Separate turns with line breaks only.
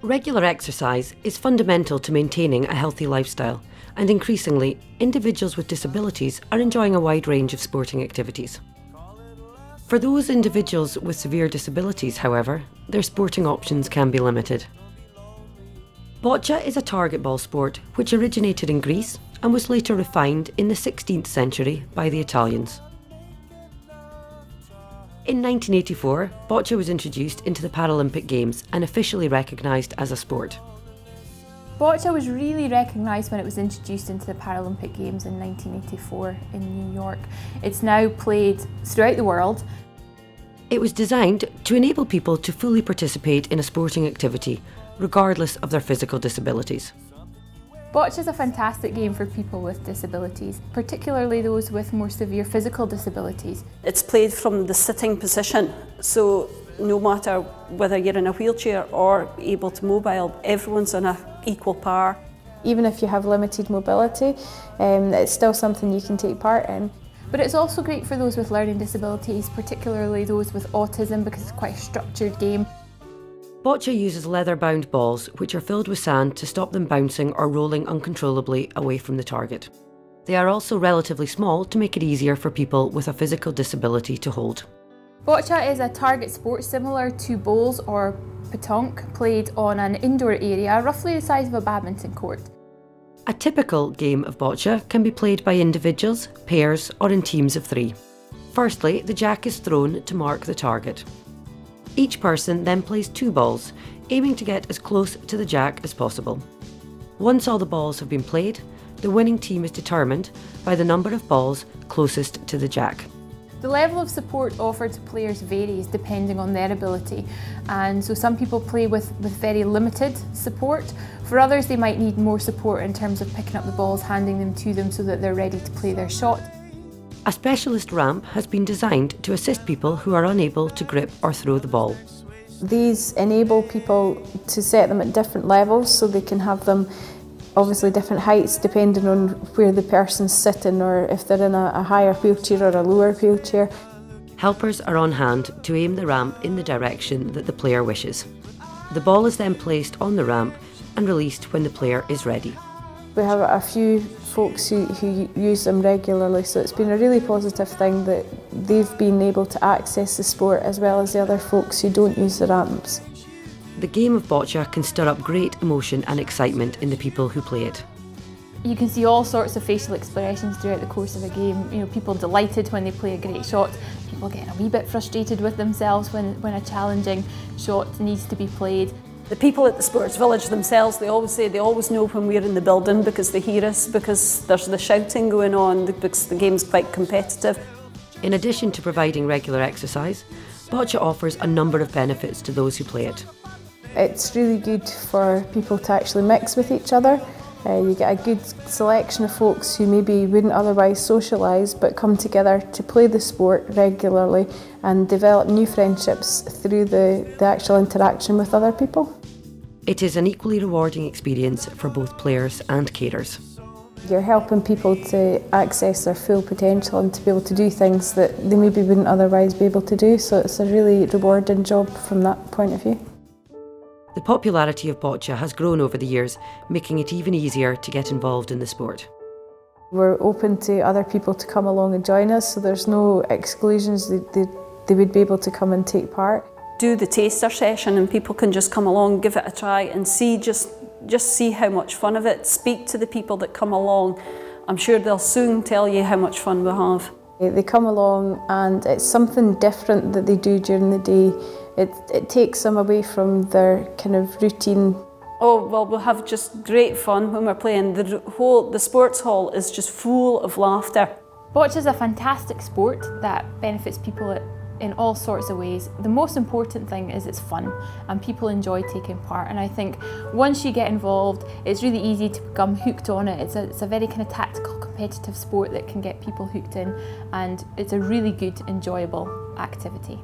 Regular exercise is fundamental to maintaining a healthy lifestyle, and increasingly, individuals with disabilities are enjoying a wide range of sporting activities. For those individuals with severe disabilities, however, their sporting options can be limited. Boccia is a target ball sport which originated in Greece and was later refined in the 16th century by the Italians. In 1984, Boccia was introduced into the Paralympic Games and officially recognised as a sport.
Boccia was really recognised when it was introduced into the Paralympic Games in 1984 in New York. It's now played throughout the world.
It was designed to enable people to fully participate in a sporting activity, regardless of their physical disabilities.
Boccia is a fantastic game for people with disabilities, particularly those with more severe physical disabilities.
It's played from the sitting position, so no matter whether you're in a wheelchair or able to mobile, everyone's on an equal par.
Even if you have limited mobility, it's still something you can take part in.
But it's also great for those with learning disabilities, particularly those with autism, because it's quite a structured game.
Boccia uses leather-bound balls which are filled with sand to stop them bouncing or rolling uncontrollably away from the target. They are also relatively small to make it easier for people with a physical disability to hold.
Boccia is a target sport similar to bowls or pétanque, played on an indoor area roughly the size of a badminton court.
A typical game of boccia can be played by individuals, pairs or in teams of 3. Firstly, the jack is thrown to mark the target. Each person then plays 2 balls, aiming to get as close to the jack as possible. Once all the balls have been played, the winning team is determined by the number of balls closest to the jack.
The level of support offered to players varies depending on their ability, and so some people play with very limited support. For others, they might need more support in terms of picking up the balls, handing them to them so that they're ready to play their shot.
A specialist ramp has been designed to assist people who are unable to grip or throw the ball.
These enable people to set them at different levels, so they can have them obviously different heights depending on where the person's sitting, or if they're in a higher wheelchair or a lower wheelchair.
Helpers are on hand to aim the ramp in the direction that the player wishes. The ball is then placed on the ramp and released when the player is ready.
We have a few folks who use them regularly, so it's been a really positive thing that they've been able to access the sport as well as the other folks who don't use the ramps.
The game of boccia can stir up great emotion and excitement in the people who play it.
You can see all sorts of facial expressions throughout the course of a game. You know, people delighted when they play a great shot, people getting a wee bit frustrated with themselves when a challenging shot needs to be played.
The people at the Sports Village themselves, they always say they always know when we're in the building because they hear us, because there's the shouting going on, because the game's quite competitive.
In addition to providing regular exercise, boccia offers a number of benefits to those who play it.
It's really good for people to actually mix with each other. You get a good selection of folks who maybe wouldn't otherwise socialise but come together to play the sport regularly and develop new friendships through the actual interaction with other people.
It is an equally rewarding experience for both players and carers.
You're helping people to access their full potential and to be able to do things that they maybe wouldn't otherwise be able to do, so it's a really rewarding job from that point of view.
The popularity of boccia has grown over the years, making it even easier to get involved in the sport.
We're open to other people to come along and join us, so there's no exclusions. They would be able to come and take part.
Do the taster session and people can just come along, give it a try and see, just see how much fun of it. Speak to the people that come along. I'm sure they'll soon tell you how much fun we have.
They come along and it's something different that they do during the day. It takes them away from their kind of routine.
Oh, well, we'll have just great fun when we're playing. The sports hall is just full of laughter.
Boccia is a fantastic sport that benefits people in all sorts of ways. The most important thing is it's fun and people enjoy taking part, and I think once you get involved it's really easy to become hooked on it. It's a very kind of tactical, competitive sport that can get people hooked in, and it's a really good, enjoyable activity.